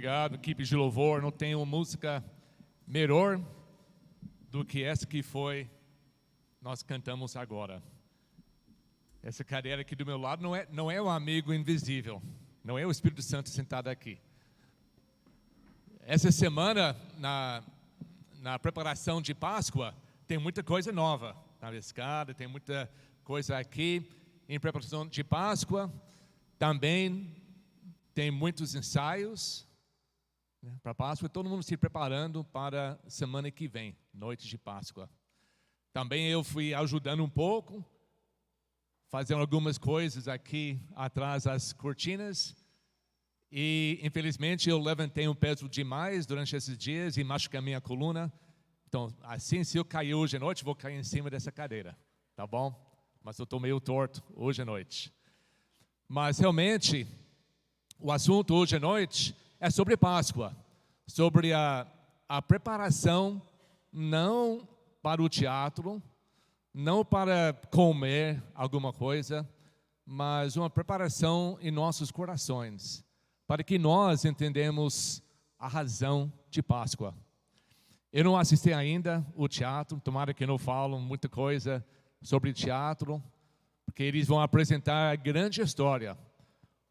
Obrigado, equipe de louvor. Não tem uma música melhor do que essa que nós cantamos agora. Essa cadeira aqui do meu lado não é um amigo invisível, não é o Espírito Santo sentado aqui. Essa semana, na preparação de Páscoa, tem muita coisa nova na escada, tem muita coisa aqui em preparação de Páscoa. Também tem muitos ensaios para Páscoa, todo mundo se preparando para a semana que vem, noite de Páscoa. Também eu fui ajudando um pouco, fazendo algumas coisas aqui atrás das cortinas. E infelizmente eu levantei um peso demais durante esses dias e machuquei a minha coluna. Então, assim, se eu cair hoje à noite, vou cair em cima dessa cadeira, tá bom? Mas eu estou meio torto hoje à noite. Mas realmente, o assunto hoje à noite é sobre Páscoa, sobre a preparação, não para o teatro, não para comer alguma coisa, mas uma preparação em nossos corações, para que nós entendamos a razão de Páscoa. Eu não assisti ainda o teatro, tomara que não falam muita coisa sobre teatro, porque eles vão apresentar a grande história,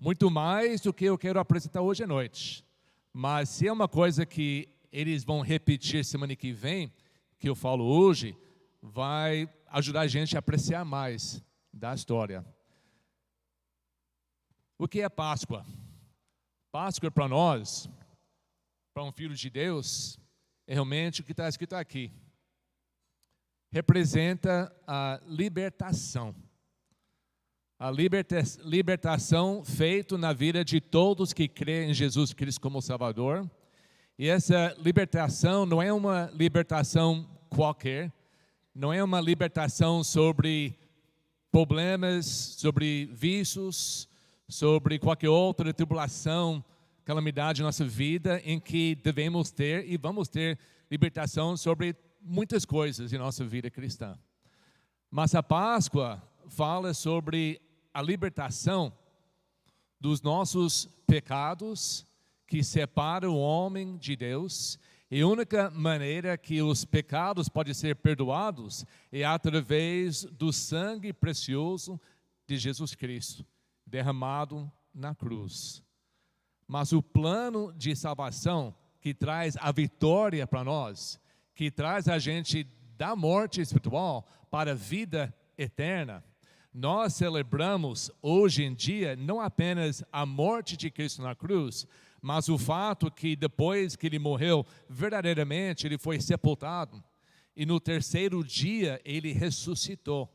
muito mais do que eu quero apresentar hoje à noite. Mas se é uma coisa que eles vão repetir semana que vem, que eu falo hoje, vai ajudar a gente a apreciar mais da história. O que é Páscoa? Páscoa para nós, para um filho de Deus, é realmente o que está escrito aqui. Representa a libertação. A libertação feita na vida de todos que creem em Jesus Cristo como Salvador. E essa libertação não é uma libertação qualquer, não é uma libertação sobre problemas, sobre vícios, sobre qualquer outra tribulação, calamidade na nossa vida, em que devemos ter e vamos ter libertação sobre muitas coisas em nossa vida cristã. Mas a Páscoa fala sobre a libertação dos nossos pecados que separam o homem de Deus. E a única maneira que os pecados podem ser perdoados é através do sangue precioso de Jesus Cristo, derramado na cruz. Mas o plano de salvação que traz a vitória para nós, que traz a gente da morte espiritual para a vida eterna, nós celebramos hoje em dia não apenas a morte de Cristo na cruz, mas o fato que depois que ele morreu, verdadeiramente ele foi sepultado e no terceiro dia ele ressuscitou.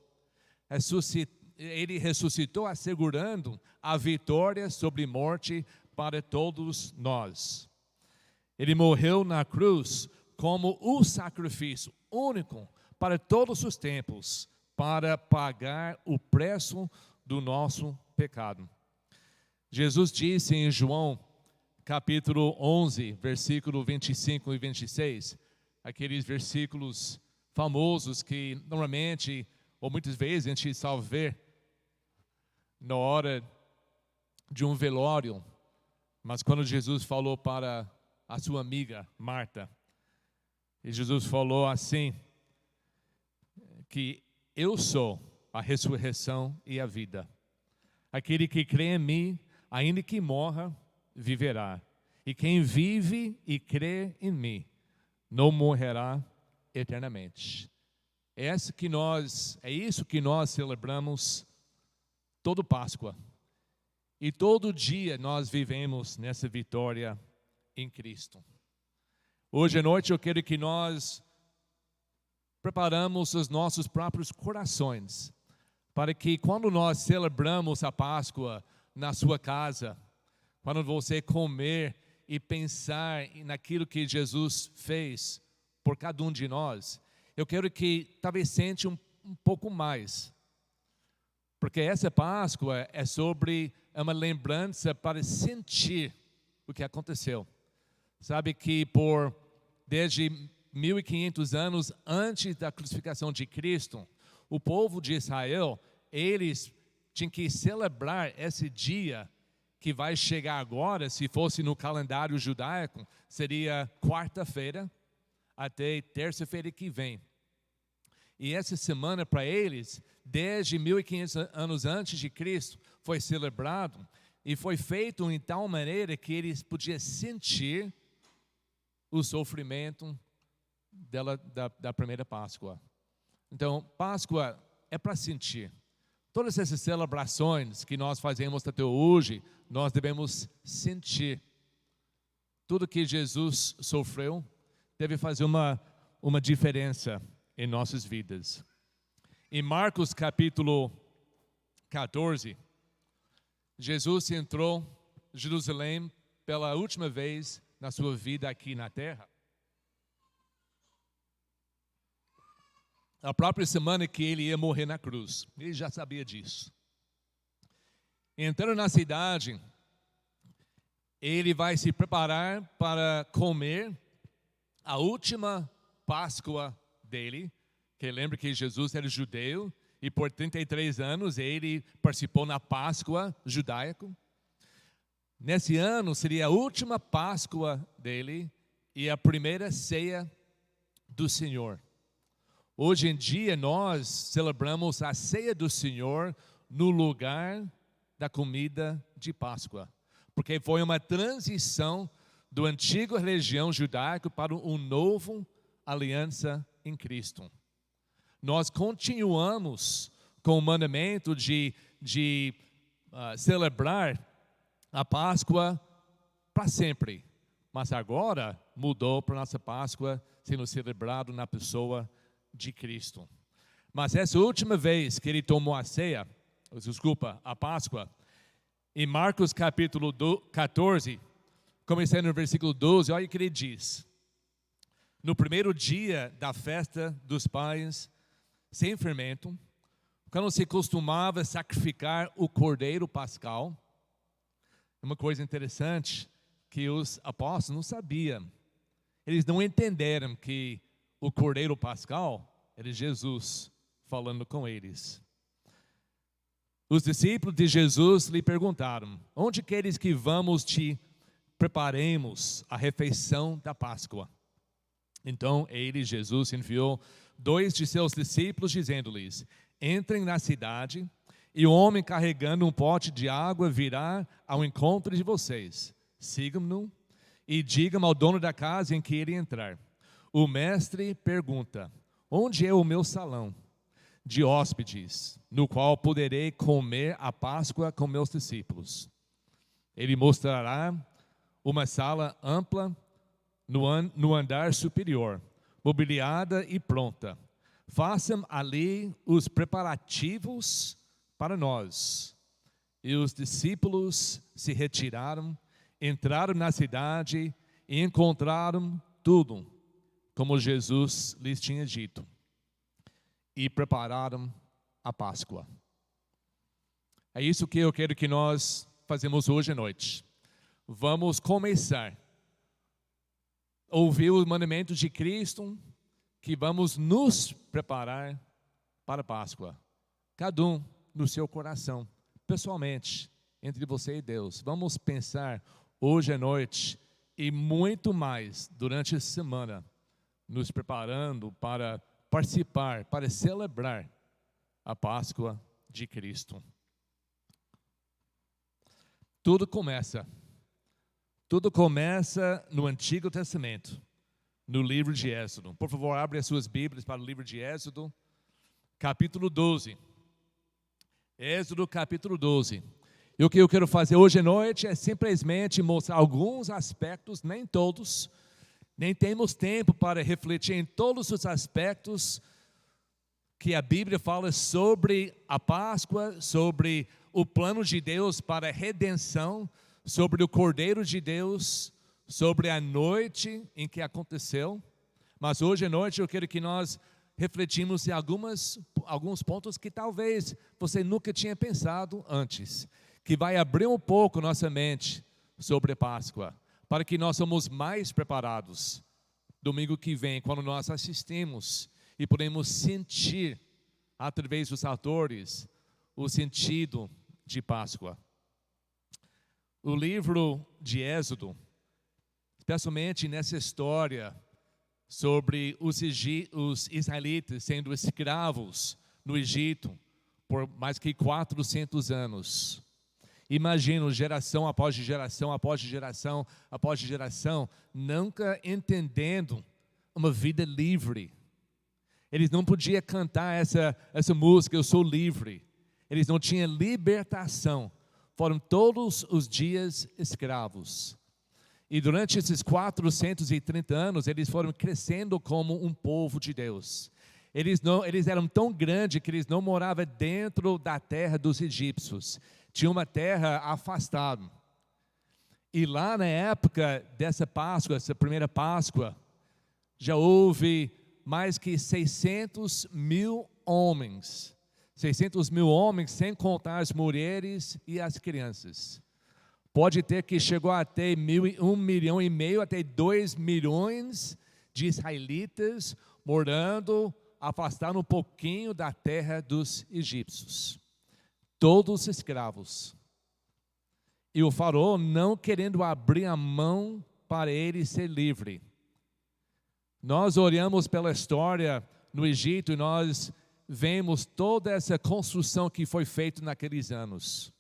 Ele ressuscitou assegurando a vitória sobre morte para todos nós. Ele morreu na cruz como o sacrifício único para todos os tempos, para pagar o preço do nosso pecado. Jesus disse em João, capítulo 11, versículo 25 e 26, aqueles versículos famosos que normalmente, ou muitas vezes, a gente só vê na hora de um velório. Mas quando Jesus falou para a sua amiga Marta, e Jesus falou assim, que eu sou a ressurreição e a vida. Aquele que crê em mim, ainda que morra, viverá. E quem vive e crê em mim, não morrerá eternamente. É isso que nós celebramos todo Páscoa. E todo dia nós vivemos nessa vitória em Cristo. Hoje à noite eu quero que nós preparamos os nossos próprios corações, para que quando nós celebramos a Páscoa na sua casa, quando você comer e pensar naquilo que Jesus fez por cada um de nós, eu quero que talvez sente um pouco mais, porque essa Páscoa é uma lembrança para sentir o que aconteceu. Sabe que desde 1500 anos antes da crucificação de Cristo, o povo de Israel, eles tinham que celebrar esse dia que vai chegar agora, se fosse no calendário judaico, seria quarta-feira até terça-feira que vem. E essa semana para eles, desde 1500 anos antes de Cristo, foi celebrado e foi feito em tal maneira que eles podiam sentir o sofrimento da primeira Páscoa. Então, Páscoa é para sentir. Todas essas celebrações que nós fazemos até hoje, nós devemos sentir. Tudo que Jesus sofreu deve fazer uma diferença em nossas vidas. Em Marcos capítulo 14, Jesus entrou em Jerusalém pela última vez na sua vida aqui na terra. A própria semana que ele ia morrer na cruz. Ele já sabia disso. Entrando na cidade, ele vai se preparar para comer a última Páscoa dele. Que lembra que Jesus era judeu e por 33 anos ele participou na Páscoa judaica. Nesse ano seria a última Páscoa dele e a primeira ceia do Senhor. Hoje em dia nós celebramos a ceia do Senhor no lugar da comida de Páscoa, porque foi uma transição do antigo religião judaica para uma nova aliança em Cristo. Nós continuamos com o mandamento de celebrar a Páscoa para sempre, mas agora mudou para a nossa Páscoa sendo celebrado na pessoa de Cristo. Mas essa última vez que ele tomou a Páscoa, em Marcos capítulo 14, começando no versículo 12, olha o que ele diz. No primeiro dia da festa dos pães sem fermento, quando se costumava sacrificar o cordeiro pascal, uma coisa interessante que os apóstolos não sabiam. Eles não entenderam que o cordeiro pascal era Jesus falando com eles. Os discípulos de Jesus lhe perguntaram: onde queres que vamos te preparemos a refeição da Páscoa? Então Jesus enviou 2 de seus discípulos dizendo-lhes: entrem na cidade e o homem carregando um pote de água virá ao encontro de vocês. Sigam-no e digam ao dono da casa em que ele entrar: o mestre pergunta: onde é o meu salão de hóspedes, no qual poderei comer a Páscoa com meus discípulos? Ele mostrará uma sala ampla no andar superior, mobiliada e pronta. Façam ali os preparativos para nós. E os discípulos se retiraram, entraram na cidade e encontraram tudo como Jesus lhes tinha dito, e prepararam a Páscoa. É isso que eu quero que nós fazemos hoje à noite. Vamos começar a ouvir o mandamento de Cristo, que vamos nos preparar para a Páscoa. Cada um no seu coração, pessoalmente, entre você e Deus. Vamos pensar hoje à noite e muito mais durante a semana, nos preparando para participar, para celebrar a Páscoa de Cristo. Tudo começa no Antigo Testamento, no livro de Êxodo. Por favor, abre as suas Bíblias para o livro de Êxodo, capítulo 12. Êxodo, capítulo 12. E o que eu quero fazer hoje à noite é simplesmente mostrar alguns aspectos, nem todos. Nem temos tempo para refletir em todos os aspectos que a Bíblia fala sobre a Páscoa, sobre o plano de Deus para a redenção, sobre o Cordeiro de Deus, sobre a noite em que aconteceu. Mas hoje à noite eu quero que nós refletimos em alguns pontos que talvez você nunca tinha pensado antes, que vai abrir um pouco nossa mente sobre a Páscoa, para que nós somos mais preparados domingo que vem, quando nós assistimos e podemos sentir, através dos autores, o sentido de Páscoa. O livro de Êxodo, especialmente nessa história sobre os israelitas sendo escravos no Egito por mais que 400 anos. Imagino geração após geração, após geração, após geração, nunca entendendo uma vida livre. Eles não podiam cantar essa música, eu sou livre. Eles não tinham libertação. Foram todos os dias escravos. E durante esses 430 anos, eles foram crescendo como um povo de Deus. Eles eram tão grandes que eles não moravam dentro da terra dos egípcios. Tinha uma terra afastada. E lá na época dessa Páscoa, essa primeira Páscoa, já houve mais que 600 mil homens. 600 mil homens, sem contar as mulheres e as crianças. Pode ter que chegou até 1,5 milhão, até 2 milhões de israelitas morando, afastados um pouquinho da terra dos egípcios. Todos escravos. E o faraó não querendo abrir a mão para ele ser livre. Nós olhamos pela história no Egito e nós vemos toda essa construção que foi feita naqueles anos.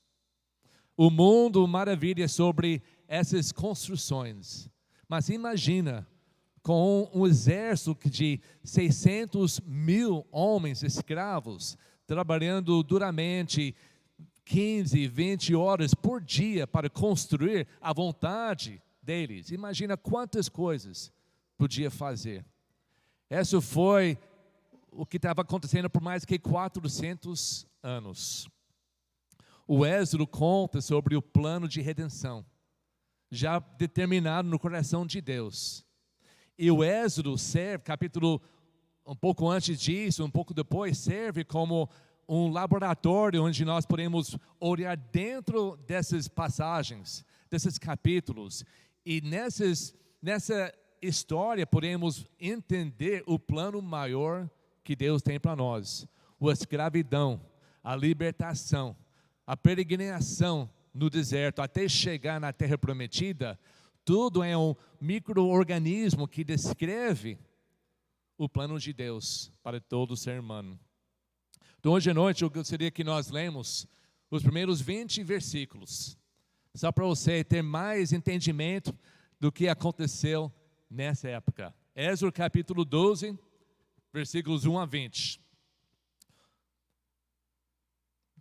O mundo maravilha sobre essas construções. Mas imagina, com um exército de 600 mil homens escravos, trabalhando duramente 15, 20 horas por dia para construir a vontade deles. Imagina quantas coisas podia fazer. Isso foi o que estava acontecendo por mais que 400 anos. O Êxodo conta sobre o plano de redenção, já determinado no coração de Deus. E o Êxodo serve, capítulo um pouco antes disso, um pouco depois, serve como um laboratório onde nós podemos olhar dentro dessas passagens, desses capítulos. E nessa história podemos entender o plano maior que Deus tem para nós. A escravidão, a libertação, a peregrinação no deserto até chegar na terra prometida, tudo é um micro-organismo que descreve o plano de Deus para todo ser humano. Então hoje à noite eu gostaria que nós lemos os primeiros 20 versículos, só para você ter mais entendimento do que aconteceu nessa época. Êxodo capítulo 12, versículos 1 a 20.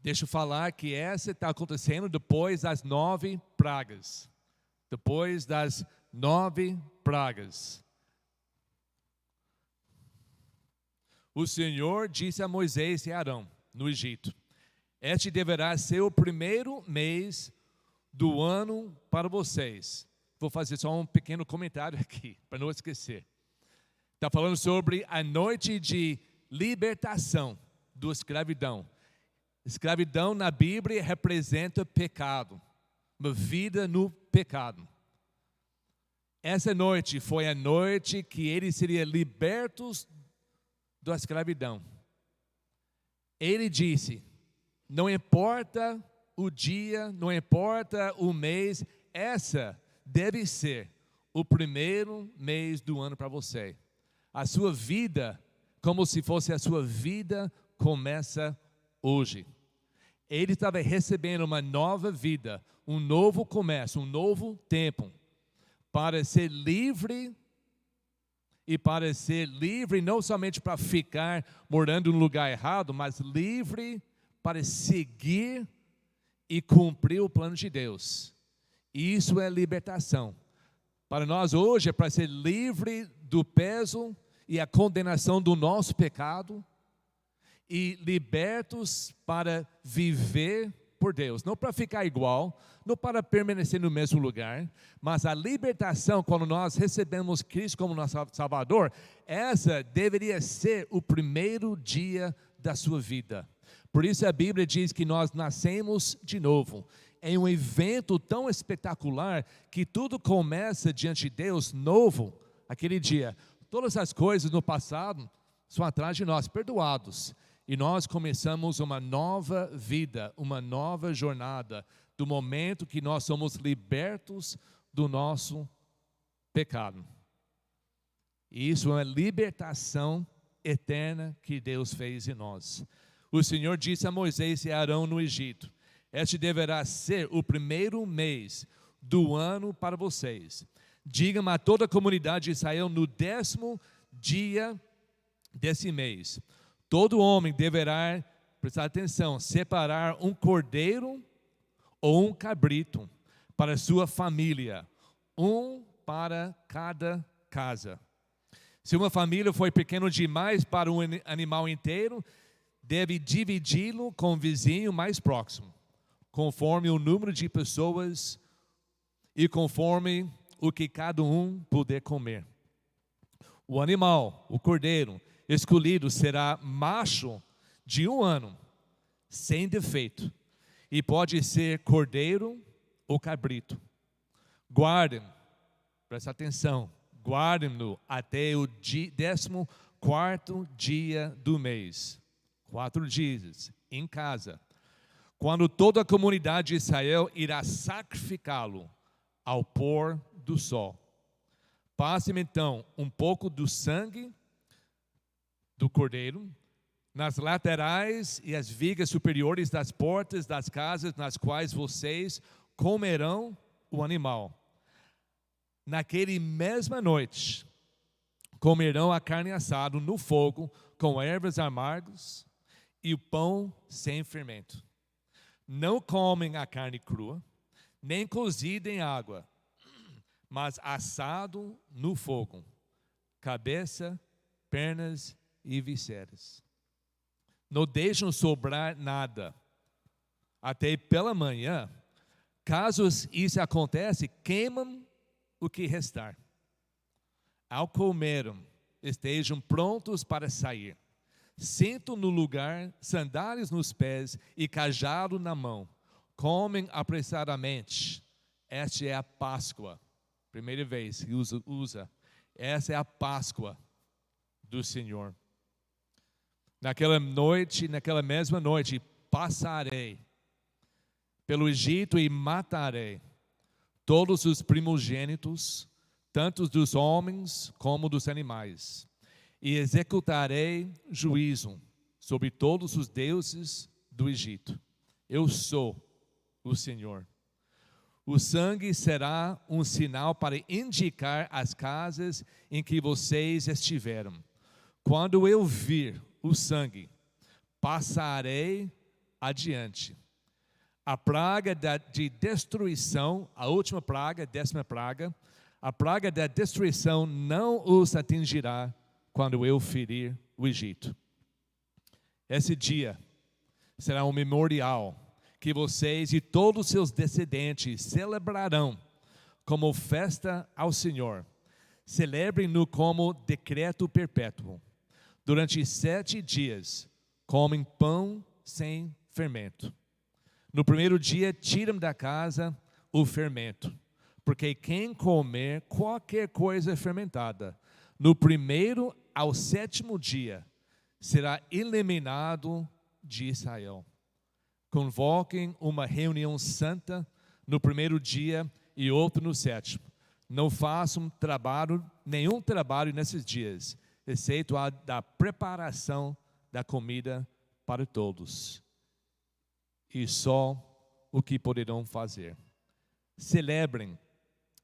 Deixa eu falar que essa está acontecendo depois das 9 pragas. Depois das 9 pragas. O Senhor disse a Moisés e Arão, no Egito: este deverá ser o primeiro mês do ano para vocês. Vou fazer só um pequeno comentário aqui, para não esquecer. Está falando sobre a noite de libertação da escravidão. Escravidão na Bíblia representa pecado, uma vida no pecado. Essa noite foi a noite que eles seriam libertos da escravidão. Ele disse: não importa o dia, não importa o mês, essa deve ser o primeiro mês do ano para você. A sua vida, como se fosse a sua vida, começa hoje. Ele estava recebendo uma nova vida, um novo começo, um novo tempo, para ser livre, e para ser livre não somente para ficar morando no lugar errado, mas livre para seguir e cumprir o plano de Deus. Isso é libertação. Para nós hoje é para ser livre do peso e a condenação do nosso pecado e libertos para viver por Deus, não para ficar igual, não para permanecer no mesmo lugar, mas a libertação, quando nós recebemos Cristo como nosso Salvador, essa deveria ser o primeiro dia da sua vida. Por isso a Bíblia diz que nós nascemos de novo, em um evento tão espetacular, que tudo começa diante de Deus novo, aquele dia. Todas as coisas no passado são atrás de nós, perdoados. E nós começamos uma nova vida, uma nova jornada do momento que nós somos libertos do nosso pecado. E isso é uma libertação eterna que Deus fez em nós. O Senhor disse a Moisés e a Arão no Egito: este deverá ser o primeiro mês do ano para vocês. Digam a toda a comunidade de Israel: no 10º dia desse mês, todo homem deverá, prestar atenção, separar um cordeiro ou um cabrito para sua família, um para cada casa. Se uma família for pequena demais para um animal inteiro, deve dividi-lo com o vizinho mais próximo, conforme o número de pessoas e conforme o que cada um puder comer. O animal, o cordeiro escolhido, será macho de 1 ano, sem defeito, e pode ser cordeiro ou cabrito. Guardem, presta atenção, guardem-no até o 14º dia do mês. 4 dias, em casa. Quando toda a comunidade de Israel irá sacrificá-lo ao pôr do sol. Passe-me então um pouco do sangue do cordeiro nas laterais e as vigas superiores das portas das casas nas quais vocês comerão o animal. Naquele mesma noite, comerão a carne assada no fogo com ervas amargas e o pão sem fermento. Não comem a carne crua, nem cozida em água, mas assado no fogo, cabeça, pernas e vísceras. Não deixam sobrar nada até pela manhã. Caso isso aconteça, queimam o que restar. Ao comerem, estejam prontos para sair. Sentam no lugar, sandálias nos pés e cajado na mão. Comem apressadamente. Esta é a Páscoa. Primeira vez que usa. Essa é a Páscoa do Senhor. Naquela mesma noite, passarei pelo Egito e matarei todos os primogênitos, tanto dos homens como dos animais, e executarei juízo sobre todos os deuses do Egito. Eu sou o Senhor. O sangue será um sinal para indicar as casas em que vocês estiveram. Quando eu vir o sangue, passarei adiante. A praga de destruição, a última praga, 10ª praga, a praga da destruição não os atingirá quando eu ferir o Egito. Esse dia será um memorial que vocês e todos os seus descendentes celebrarão como festa ao Senhor. Celebrem-no como decreto perpétuo. Durante 7 dias, comem pão sem fermento. No primeiro dia, tiram da casa o fermento, porque quem comer qualquer coisa fermentada, no 1º ao 7º dia, será eliminado de Israel. Convoquem uma reunião santa no 1º dia e outro no 7º. Não façam nenhum trabalho nesses dias, exceto a da preparação da comida para todos. E só o que poderão fazer. Celebrem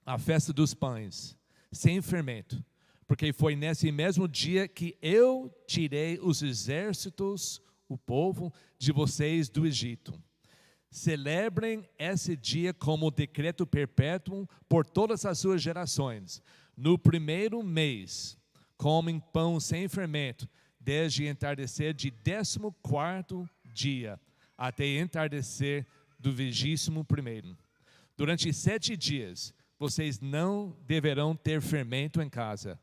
a festa dos pães, sem fermento, porque foi nesse mesmo dia que eu tirei os exércitos, o povo de vocês do Egito. Celebrem esse dia como decreto perpétuo por todas as suas gerações. No 1º mês, comem pão sem fermento, desde entardecer de 14º dia, até entardecer do 21º. Durante 7 dias, vocês não deverão ter fermento em casa.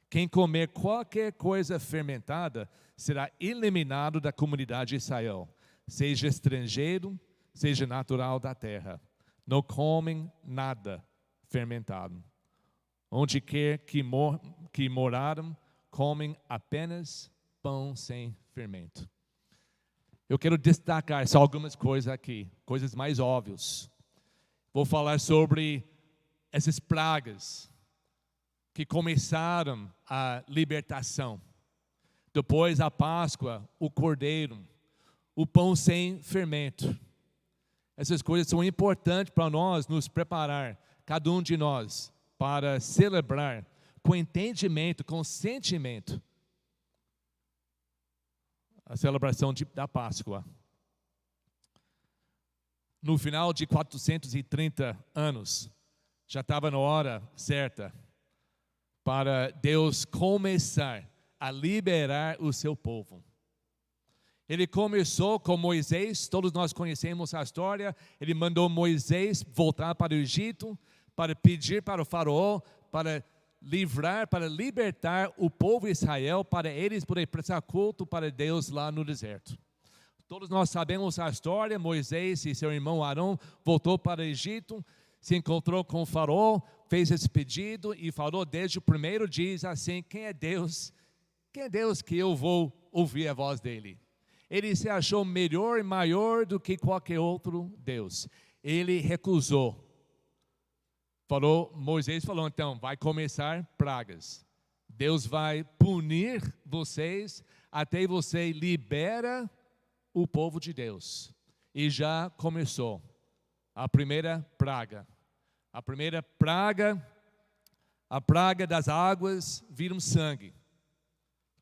Quem comer qualquer coisa fermentada será eliminado da comunidade de Israel, seja estrangeiro, seja natural da terra. Não comem nada fermentado. Onde quer que moraram, comem apenas pão sem fermento. Eu quero destacar só algumas coisas aqui, coisas mais óbvias. vou falar sobre essas pragas que começaram a libertação. Depois a Páscoa, o cordeiro, o pão sem fermento. Essas coisas são importantes para nós nos preparar, cada um de nós, para celebrar com entendimento, com sentimento, a celebração da Páscoa. No final de 430 anos, já estava na hora certa para Deus começar a liberar o seu povo. Ele começou com Moisés, todos nós conhecemos a história. Ele mandou Moisés voltar para o Egito, para pedir para o faraó, para livrar, para libertar o povo de Israel, para eles poderem prestar culto para Deus lá no deserto. Todos nós sabemos a história. Moisés e seu irmão Arão voltou para o Egito, se encontrou com o faraó, fez esse pedido, e falou desde o primeiro diz assim: quem é Deus? Quem é Deus que eu vou ouvir a voz dele? Ele se achou melhor e maior do que qualquer outro Deus. Ele recusou. Moisés falou, então, vai começar pragas. Deus vai punir vocês até você libera o povo de Deus. E já começou a primeira praga. A primeira praga, a praga das águas, viram sangue.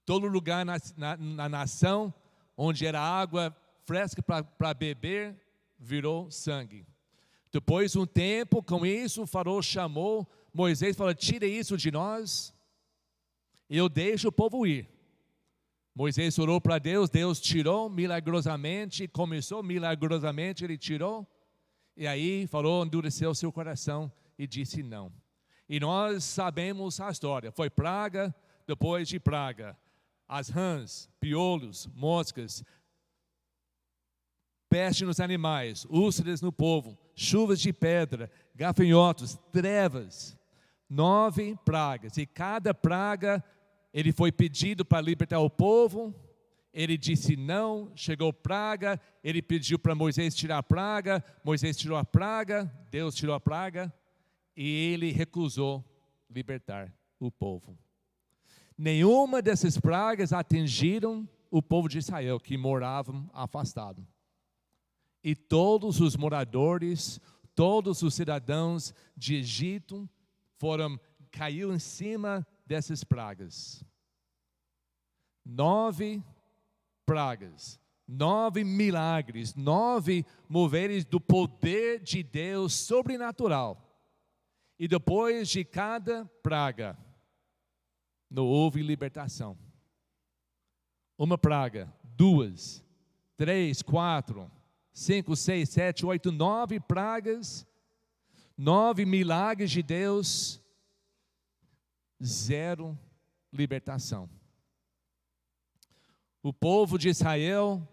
Todo lugar na nação onde era água fresca para beber, virou sangue. Depois de um tempo, com isso, o faraó chamou Moisés e falou: tira isso de nós, eu deixo o povo ir. Moisés orou para Deus, Deus tirou milagrosamente, ele tirou. E aí, Faraó endureceu seu coração e disse não. E nós sabemos a história, foi praga depois de praga. As rãs, piolhos, moscas, peste nos animais, úlceras no povo, chuvas de pedra, gafanhotos, trevas, 9 pragas. E cada praga, ele foi pedido para libertar o povo, ele disse não, chegou praga, ele pediu para Moisés tirar a praga, Moisés tirou a praga, Deus tirou a praga, e ele recusou libertar o povo. Nenhuma dessas pragas atingiram o povo de Israel, que moravam afastado. E todos os moradores, todos os cidadãos de Egito caiu em cima dessas pragas. 9 pragas, 9 milagres, 9 moveres do poder de Deus sobrenatural. E depois de cada praga, não houve libertação. Uma praga, 2, 3, 4, 5, 6, 7, 8, 9 pragas, 9 milagres de Deus, 0 libertação. O povo de Israel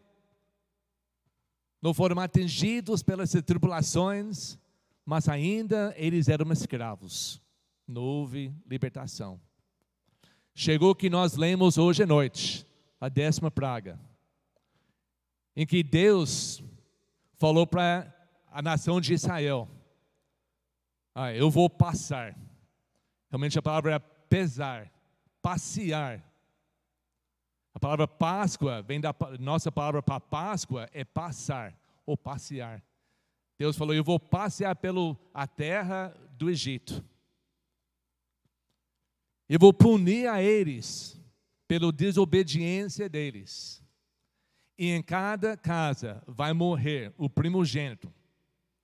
não foram atingidos pelas tribulações, mas ainda eles eram escravos. Não houve libertação. Chegou o que nós lemos hoje à noite, a 10ª praga, em que Deus falou para a nação de Israel: eu vou passar. Realmente a palavra é pesar, passear. A palavra Páscoa vem da nossa palavra para Páscoa, é passar ou passear. Deus falou: eu vou passear pela terra do Egito. Eu vou punir a eles pela desobediência deles. E em cada casa vai morrer o primogênito,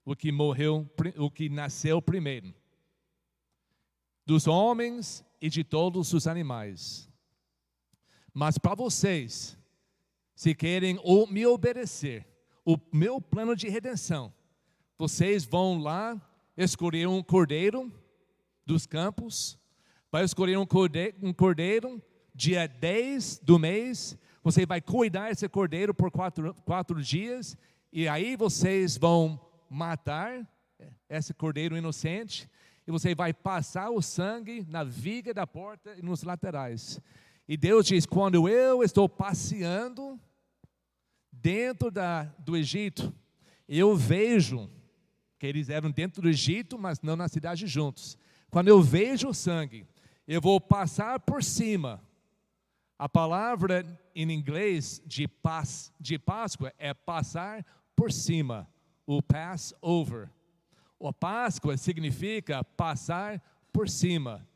o que nasceu primeiro, dos homens e de todos os animais. Mas para vocês, se querem me obedecer, o meu plano de redenção, vocês vão lá escolher um cordeiro dos campos. Vai escolher um cordeiro, dia 10 do mês, você vai cuidar desse cordeiro por 4 dias, e aí vocês vão matar esse cordeiro inocente, e você vai passar o sangue na viga da porta e nos laterais. E Deus diz: quando eu estou passeando dentro do Egito, eu vejo que eles eram dentro do Egito, mas não na cidade juntos. Quando eu vejo o sangue, eu vou passar por cima. A palavra em inglês de Páscoa é passar por cima, o Passover. A Páscoa significa passar por cima.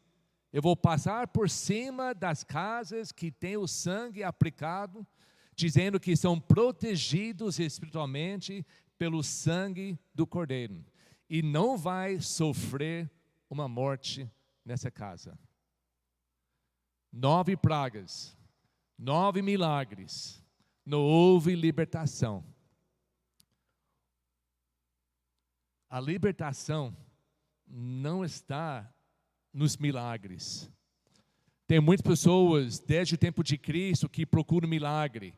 Eu vou passar por cima das casas que têm o sangue aplicado, dizendo que são protegidos espiritualmente pelo sangue do Cordeiro. E não vai sofrer uma morte nessa casa. 9 pragas, 9 milagres, não houve libertação. A libertação não está nos milagres. Tem muitas pessoas, desde o tempo de Cristo, que procuram milagre,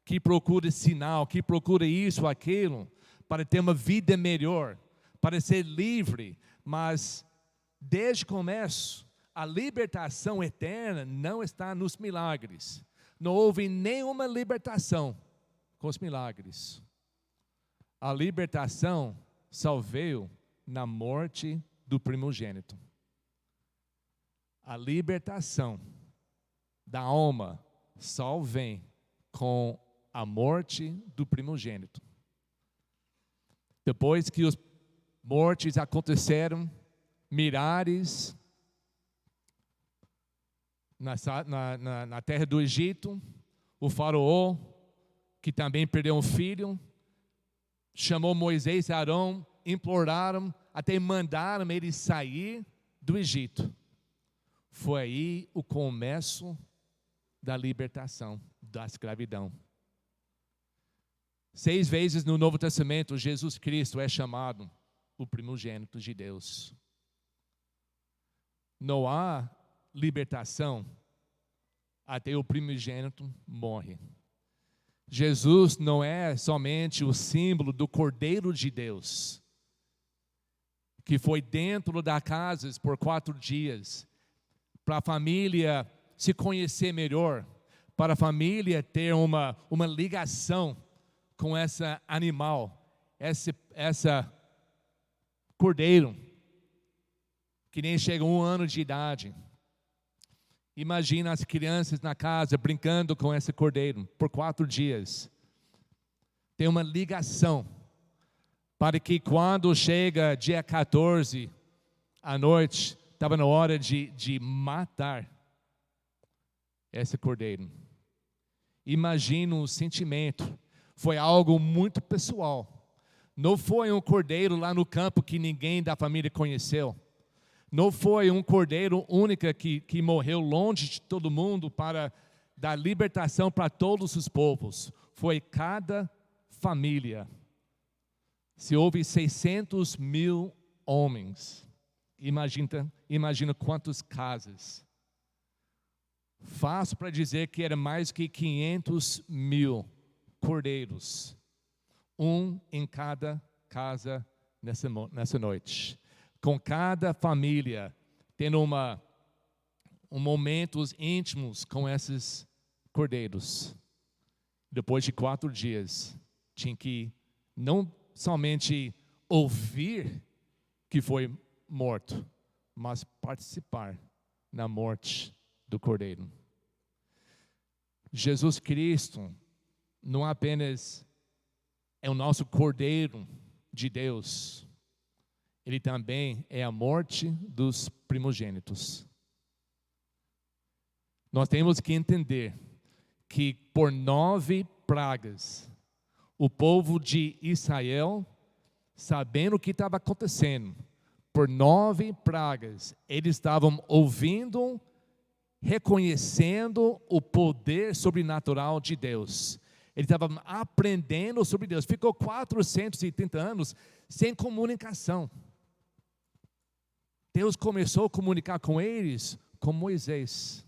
que procuram sinal, que procuram isso, aquilo, para ter uma vida melhor, para ser livre, mas desde o começo, a libertação eterna não está nos milagres. Não houve nenhuma libertação com os milagres. A libertação só veio na morte do primogênito. A libertação da alma só vem com a morte do primogênito. Depois que as mortes aconteceram, milhares na terra do Egito, o faraó, que também perdeu um filho, chamou Moisés e Arão, imploraram, até mandaram eles sair do Egito. Foi aí o começo da libertação, da escravidão. 6 vezes no Novo Testamento, Jesus Cristo é chamado o primogênito de Deus. Não há libertação até o primogênito morre. Jesus não é somente o símbolo do Cordeiro de Deus, que foi dentro da casa por 4 dias, para a família se conhecer melhor, para a família ter uma ligação com essa animal, essa cordeiro, que nem chega a 1 ano de idade. Imagina as crianças na casa brincando com esse cordeiro por 4 dias. Tem uma ligação, para que quando chega dia 14 à noite, estava na hora de matar esse cordeiro. Imagina o sentimento. Foi algo muito pessoal. Não foi um cordeiro lá no campo que ninguém da família conheceu. Não foi um cordeiro único que morreu longe de todo mundo para dar libertação para todos os povos. Foi cada família. Se houve 600 mil homens, imagina quantas casas. Fácil para dizer que era mais que 500 mil cordeiros. Um em cada casa nessa noite. Com cada família tendo momentos íntimos com esses cordeiros. Depois de 4 dias, tinha que não somente ouvir que foi morto, mas participar na morte do cordeiro. Jesus Cristo não apenas é o nosso cordeiro de Deus, ele também é a morte dos primogênitos. Nós temos que entender que por 9 pragas, o povo de Israel, sabendo o que estava acontecendo, por 9 pragas, eles estavam ouvindo, reconhecendo o poder sobrenatural de Deus. Eles estavam aprendendo sobre Deus. Ficou 430 anos sem comunicação. Deus começou a comunicar com eles com Moisés.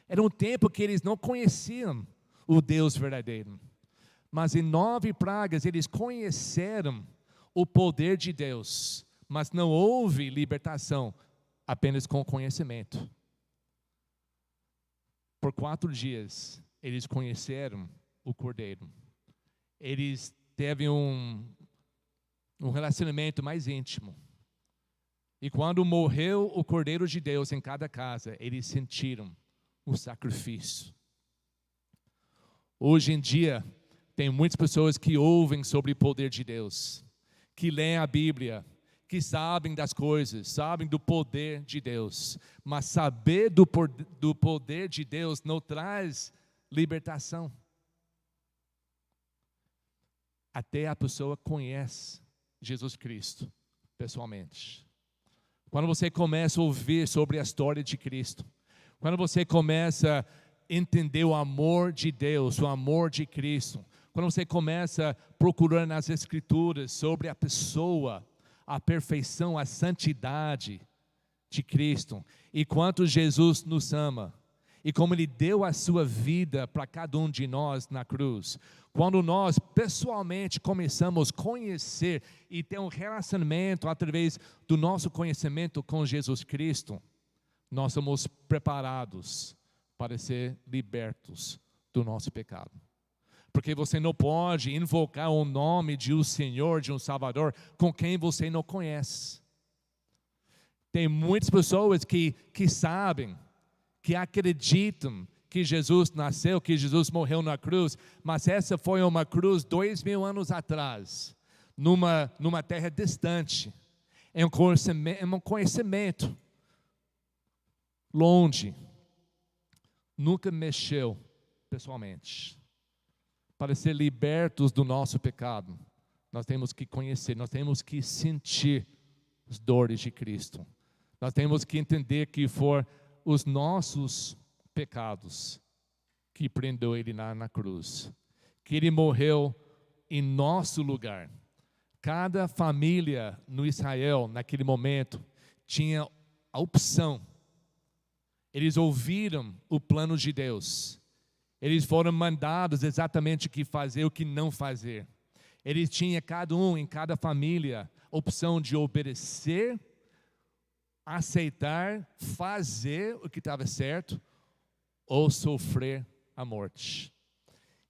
Era um tempo que eles não conheciam o Deus verdadeiro. Mas em 9 pragas eles conheceram o poder de Deus. Mas não houve libertação, apenas com conhecimento. Por 4 dias eles conheceram o Cordeiro. Eles teve um relacionamento mais íntimo. E quando morreu o Cordeiro de Deus em cada casa, eles sentiram o sacrifício. Hoje em dia, tem muitas pessoas que ouvem sobre o poder de Deus, que leem a Bíblia, que sabem das coisas, sabem do poder de Deus. Mas saber do poder de Deus não traz libertação. Até a pessoa conhece Jesus Cristo pessoalmente. Quando você começa a ouvir sobre a história de Cristo, quando você começa a entender o amor de Deus, o amor de Cristo, quando você começa a procurar nas Escrituras sobre a pessoa, a perfeição, a santidade de Cristo, e quanto Jesus nos ama, e como Ele deu a sua vida para cada um de nós na cruz. Quando nós pessoalmente começamos a conhecer e ter um relacionamento através do nosso conhecimento com Jesus Cristo, nós somos preparados para ser libertos do nosso pecado. Porque você não pode invocar o nome de um Senhor, de um Salvador, com quem você não conhece. Tem muitas pessoas que sabem, que acreditam que Jesus nasceu, que Jesus morreu na cruz, mas essa foi uma cruz 2000 anos atrás, numa terra distante, em um conhecimento longe, nunca mexeu pessoalmente. Para ser libertos do nosso pecado, nós temos que conhecer, nós temos que sentir as dores de Cristo. Nós temos que entender que foram os nossos pecados que prendeu Ele na cruz. Que Ele morreu em nosso lugar. Cada família no Israel, naquele momento, tinha a opção. Eles ouviram o plano de Deus. Eles foram mandados exatamente o que fazer, o que não fazer. Eles tinham, cada um, em cada família, a opção de obedecer, aceitar, fazer o que estava certo, ou sofrer a morte.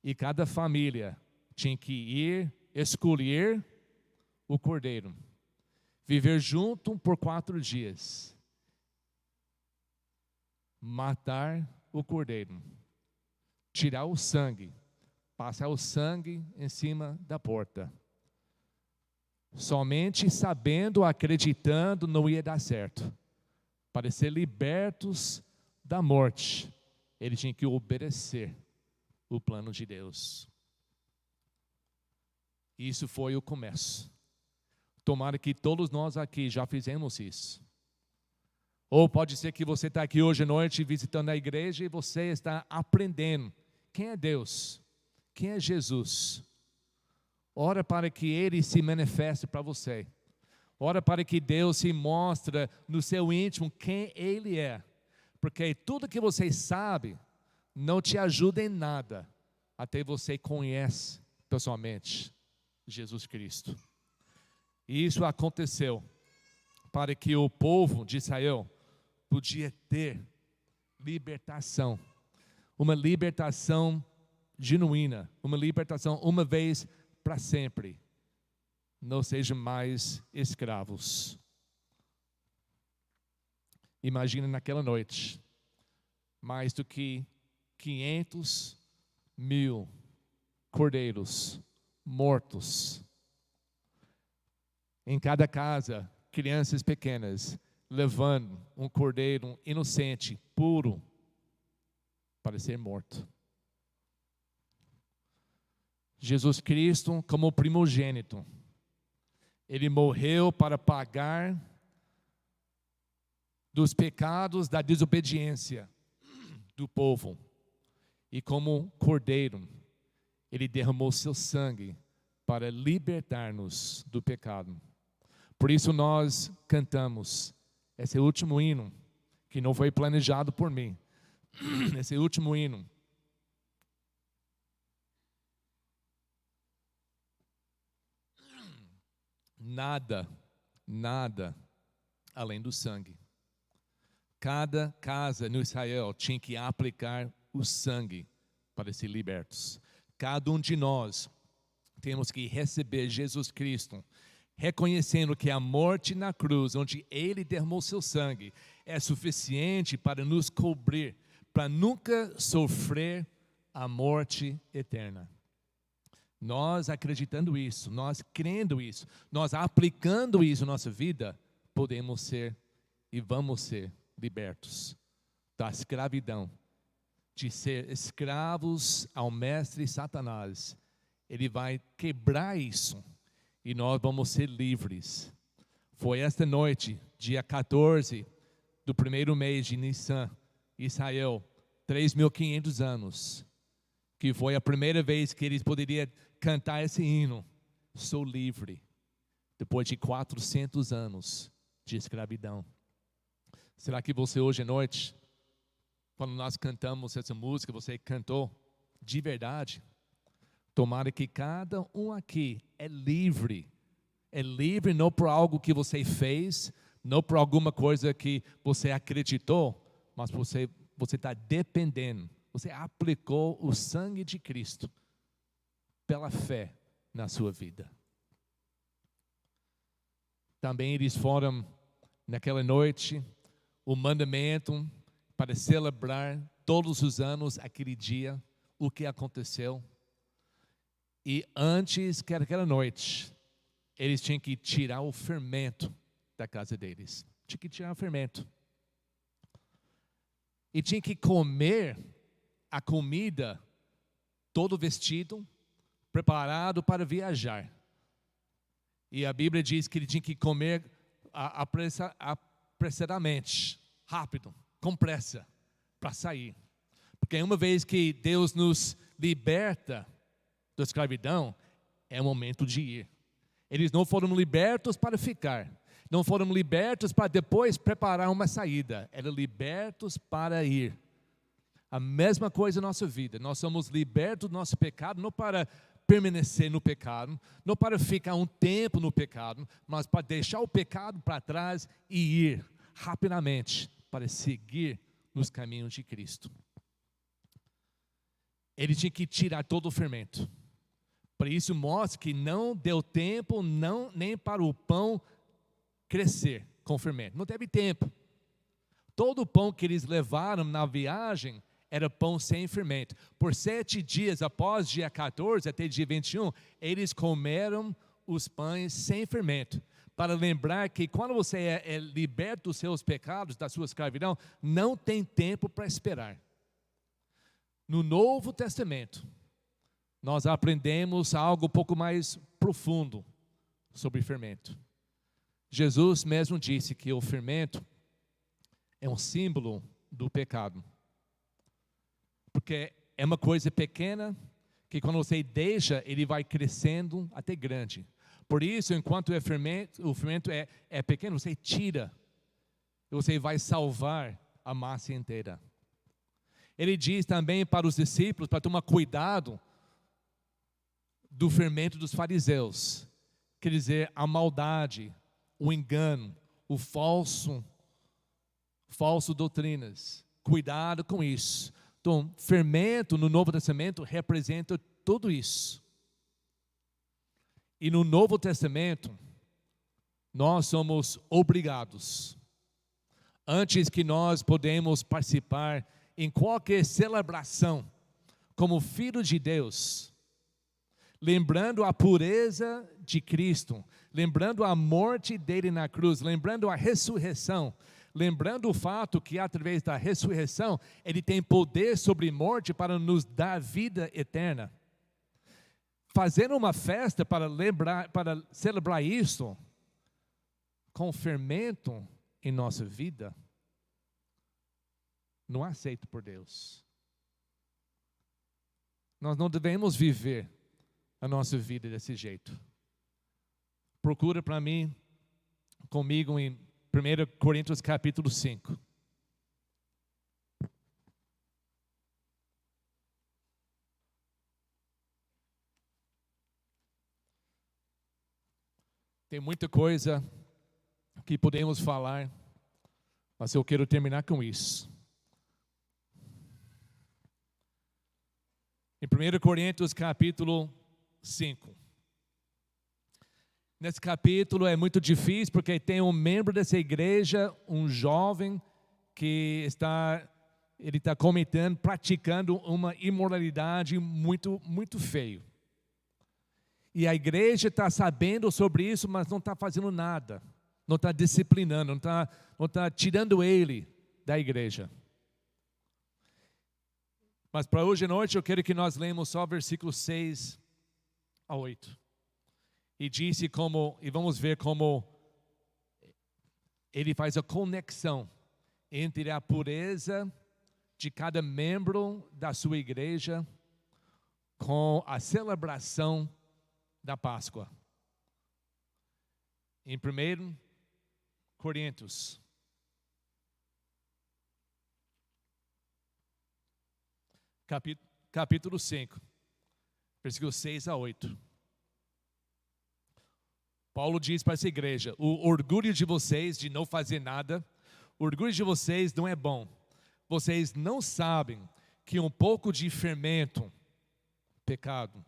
E cada família tinha que ir, escolher o cordeiro, viver junto por 4 dias, matar o cordeiro, tirar o sangue, passar o sangue em cima da porta. Somente sabendo, acreditando, não ia dar certo. Para ser libertos da morte, eles tinham que obedecer o plano de Deus. Isso foi o começo. Tomara que todos nós aqui já fizemos isso. Ou pode ser que você está aqui hoje à noite visitando a igreja e você está aprendendo quem é Deus, quem é Jesus. Ora para que Ele se manifeste para você. Ora para que Deus se mostre no seu íntimo quem Ele é. Porque tudo que você sabe não te ajuda em nada até você conhece pessoalmente Jesus Cristo. E isso aconteceu para que o povo de Israel podia ter libertação. Uma libertação genuína, uma libertação uma vez para sempre. Não sejam mais escravos. Imagina naquela noite, mais do que 500.000 cordeiros mortos. Em cada casa, crianças pequenas, levando um cordeiro inocente, puro, para ser morto. Jesus Cristo, como primogênito, Ele morreu para pagar dos pecados da desobediência do povo. E como cordeiro, Ele derramou seu sangue para libertar-nos do pecado. Por isso nós cantamos esse último hino, que não foi planejado por mim. Esse último hino. Nada além do sangue. Cada casa no Israel tinha que aplicar o sangue para ser libertos. Cada um de nós temos que receber Jesus Cristo, reconhecendo que a morte na cruz, onde Ele derramou seu sangue, é suficiente para nos cobrir, para nunca sofrer a morte eterna. Nós acreditando isso, nós crendo isso, nós aplicando isso na nossa vida, podemos ser e vamos ser libertos da escravidão, de ser escravos ao mestre Satanás. Ele vai quebrar isso e nós vamos ser livres. Foi esta noite, dia 14 do primeiro mês de Nissan, Israel, 3.500 anos, que foi a primeira vez que eles poderiam cantar esse hino, sou livre, depois de 400 anos de escravidão. Será que você hoje à noite, quando nós cantamos essa música, você cantou de verdade? Tomara que cada um aqui é livre não por algo que você fez, não por alguma coisa que você acreditou, mas você está dependendo, você aplicou o sangue de Cristo pela fé na sua vida. Também eles foram, naquela noite, o mandamento para celebrar todos os anos aquele dia, o que aconteceu. E antes que aquela noite, eles tinham que tirar o fermento da casa deles. Tinha que tirar o fermento. E tinha que comer a comida, todo vestido, preparado para viajar. E a Bíblia diz que ele tinha que comer apressadamente, rápido, com pressa, para sair. Porque uma vez que Deus nos liberta da escravidão, é o momento de ir. Eles não foram libertos para ficar, não foram libertos para depois preparar uma saída, eram libertos para ir. A mesma coisa na nossa vida, nós somos libertos do nosso pecado, não para permanecer no pecado, não para ficar um tempo no pecado, mas para deixar o pecado para trás e ir rapidamente para seguir nos caminhos de Cristo. Ele tinha que tirar todo o fermento. Para isso mostra que não deu tempo nem para o pão crescer com fermento. Não teve tempo. Todo o pão que eles levaram na viagem era pão sem fermento. Por 7 dias, após dia 14 até dia 21, eles comeram os pães sem fermento. Para lembrar que quando você é liberto dos seus pecados, da sua escravidão, não tem tempo para esperar. No Novo Testamento, nós aprendemos algo um pouco mais profundo sobre fermento. Jesus mesmo disse que o fermento é um símbolo do pecado. Porque é uma coisa pequena que quando você deixa, ele vai crescendo até grande. Por isso, enquanto o fermento é pequeno, você tira. Você vai salvar a massa inteira. Ele diz também para os discípulos para tomar cuidado do fermento dos fariseus. Quer dizer, a maldade, o engano, o falso doutrinas. Cuidado com isso. Então, fermento no Novo Testamento representa tudo isso. E no Novo Testamento, nós somos obrigados, antes que nós podemos participar em qualquer celebração, como filhos de Deus, lembrando a pureza de Cristo, lembrando a morte dele na cruz, lembrando a ressurreição, lembrando o fato que através da ressurreição, ele tem poder sobre a morte para nos dar vida eterna. Fazendo uma festa para celebrar isso, com fermento em nossa vida, não é aceito por Deus. Nós não devemos viver a nossa vida desse jeito. Procura para mim, comigo em 1 Coríntios capítulo 5. Tem muita coisa que podemos falar, mas eu quero terminar com isso. Em 1 Coríntios capítulo 5. Nesse capítulo é muito difícil porque tem um membro dessa igreja, um jovem que ele está cometendo, praticando uma imoralidade muito feio. E a igreja está sabendo sobre isso, mas não está fazendo nada. Não está disciplinando, não está tirando ele da igreja. Mas para hoje à noite eu quero que nós lemos só versículos 6 a 8. E vamos ver como ele faz a conexão entre a pureza de cada membro da sua igreja com a celebração da Páscoa. Em 1 Coríntios, capítulo 5, versículos 6 a 8. Paulo diz para essa igreja: o orgulho de vocês de não fazer nada, o orgulho de vocês não é bom. Vocês não sabem que um pouco de fermento, pecado,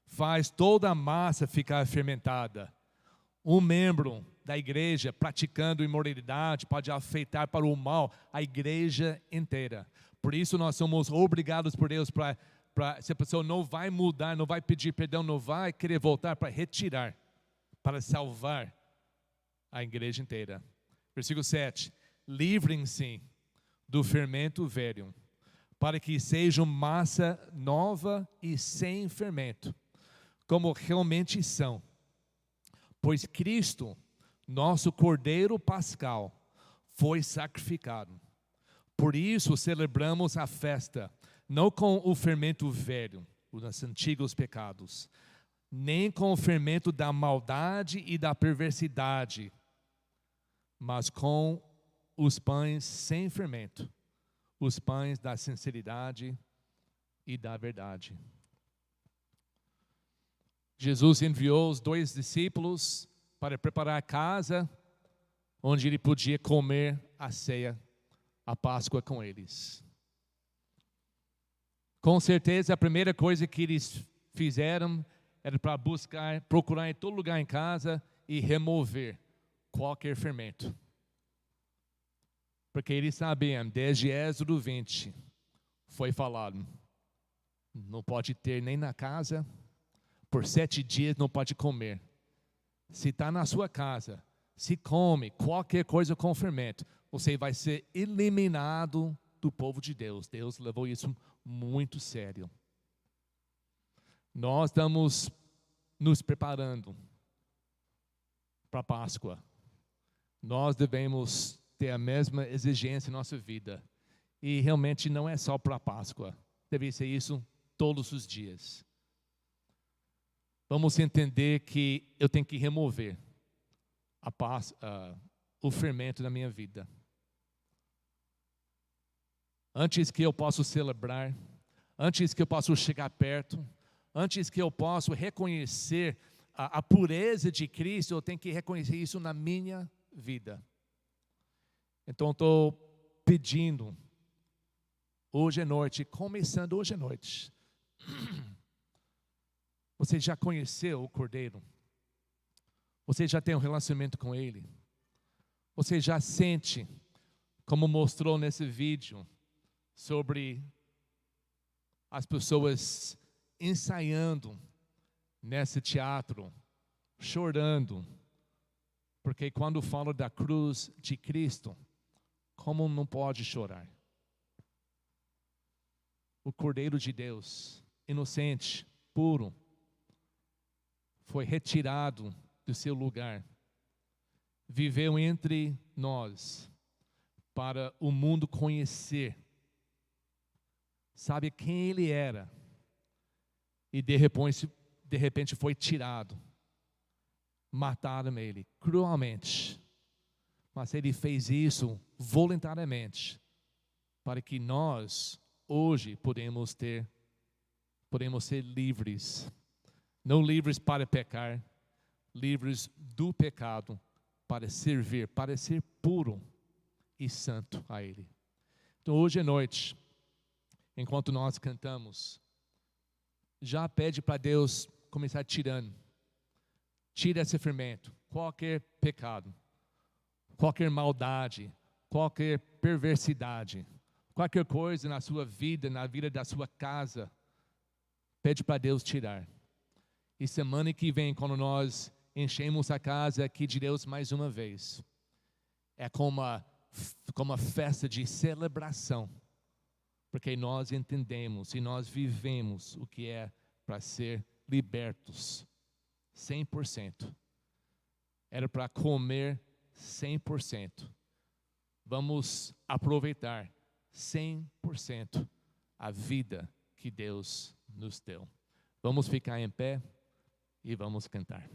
faz toda a massa ficar fermentada. Um membro da igreja praticando imoralidade pode afetar para o mal a igreja inteira. Por isso nós somos obrigados por Deus se a pessoa não vai mudar, não vai pedir perdão, não vai querer voltar, para retirar, para salvar a igreja inteira. Versículo 7. Livrem-se do fermento velho, para que sejam massa nova e sem fermento, como realmente são. Pois Cristo, nosso Cordeiro Pascal, foi sacrificado. Por isso celebramos a festa, não com o fermento velho, os antigos pecados, nem com o fermento da maldade e da perversidade, mas com os pães sem fermento, os pães da sinceridade e da verdade. Jesus enviou os 2 discípulos para preparar a casa onde ele podia comer a ceia, a Páscoa com eles. Com certeza a primeira coisa que eles fizeram era para procurar em todo lugar em casa e remover qualquer fermento. Porque eles sabiam, desde Êxodo 20, foi falado, não pode ter nem na casa, por 7 dias não pode comer. Se está na sua casa, se come qualquer coisa com fermento, você vai ser eliminado do povo de Deus. Deus levou isso muito sério. Nós estamos nos preparando para a Páscoa. Nós devemos ter a mesma exigência em nossa vida. E realmente não é só para a Páscoa. Deve ser isso todos os dias. Vamos entender que eu tenho que remover o fermento da minha vida. Antes que eu possa celebrar, antes que eu possa chegar perto, antes que eu possa reconhecer a pureza de Cristo, eu tenho que reconhecer isso na minha vida. Então estou pedindo, hoje à noite, começando hoje à noite, você já conheceu o Cordeiro? Você já tem um relacionamento com Ele? Você já sente, como mostrou nesse vídeo, sobre as pessoas ensaiando nesse teatro, chorando, porque quando falo da cruz de Cristo, como não pode chorar? O Cordeiro de Deus, inocente, puro, foi retirado do seu lugar, viveu entre nós, para o mundo conhecer, sabe quem Ele era, e de repente foi tirado, mataram Ele cruelmente, mas Ele fez isso voluntariamente, para que nós hoje podemos ser livres, não livres para pecar, livres do pecado, para servir, para ser puro e santo a Ele. Então hoje à noite, enquanto nós cantamos, já pede para Deus começar tirando tira esse fermento, qualquer pecado, qualquer maldade, qualquer perversidade, qualquer coisa na sua vida, na vida da sua casa, pede para Deus tirar. E semana que vem, quando nós enchemos a casa aqui de Deus mais uma vez, é como uma festa de celebração, porque nós entendemos e nós vivemos o que é para ser libertos 100%. Era para comer 100%. Vamos aproveitar 100% a vida que Deus nos deu. Vamos ficar em pé e vamos cantar.